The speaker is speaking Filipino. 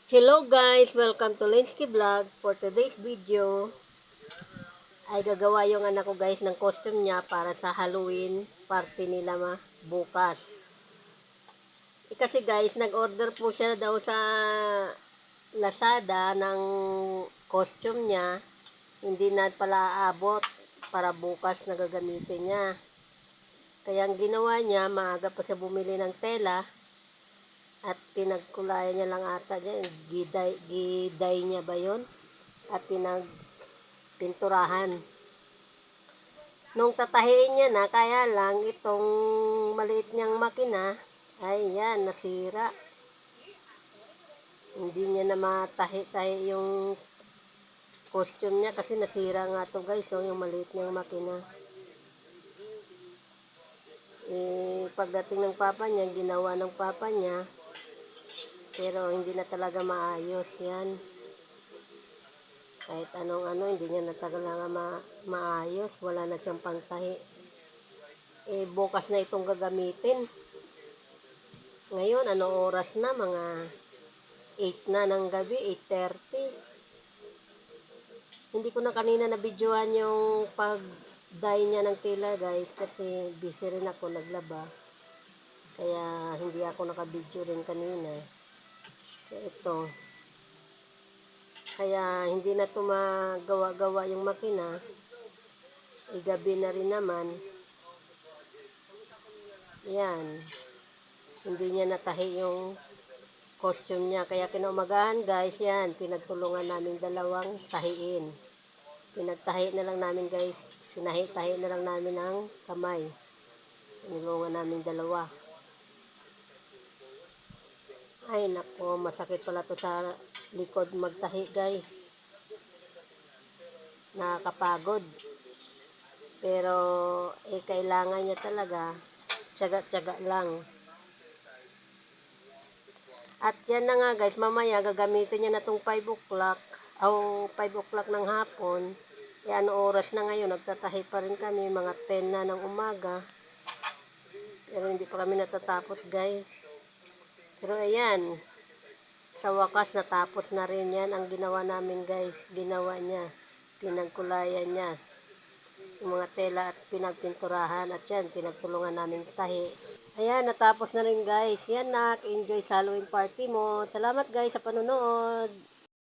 Hello guys! Welcome to Linsky Vlog. For today's video ay gagawa yung anak ko guys ng costume niya para sa Halloween party nila bukas. Kasi guys, nag-order po siya daw sa Lazada ng costume niya. Hindi na pala aabot para bukas na gagamitin niya. Kaya ang ginawa niya, maaga pa siya bumili ng tela at pinagkulayan niya lang ata niya. Giday niya ba yun? At pinagpinturahan. Nung tatahiin niya na, kaya lang itong maliit niyang makina, ay yan, nasira. Hindi niya na matahi-tahi yung costume niya kasi nasira nga to guys, so, yung maliit niyang makina. Pagdating ng papa niya, ginawa ng papa niya, pero hindi na talaga maayos yan. Kahit anong hindi niya na talaga maayos, wala na siyang pangtahi. Bukas na itong gagamitin. Ngayon, anong oras na? Mga 8 na ng gabi, 8:30. Hindi ko na kanina na-videoan yung pag-dye niya ng tela guys kasi busy rin ako naglaba. Kaya hindi ako naka-video rin kanina. So, ito. Kaya hindi na ito magawa-gawa yung makina. Gabi na rin naman. Yan. Hindi niya natahi yung costume niya. Kaya kinaumagahan guys, yan. Pinagtulungan namin dalawang tahiin. Pinagtahi na lang namin guys. Pinahi-tahi na lang namin ang kamay. Pinulungan namin dalawa. Ay nako, masakit pala to sa likod magtahi guys. Nakakapagod. Pero kailangan niya talaga. Tiyaga-tiyaga lang. At yan na nga guys, mamaya gagamitin niya na itong 5 o'clock o 5 o'clock ng hapon. Ano oras na ngayon, nagtatahi pa rin kami, mga 10 na ng umaga. Pero hindi pa kami natatapos guys. Pero ayan, sa wakas natapos na rin yan ang ginawa namin guys. Ginawa niya, pinagkulayan niya yung mga tela at pinagpinturahan at yan, pinagtulungan namin tahi. Ayan, natapos na rin guys. Yan, enjoy sa Halloween party mo. Salamat guys sa panonood.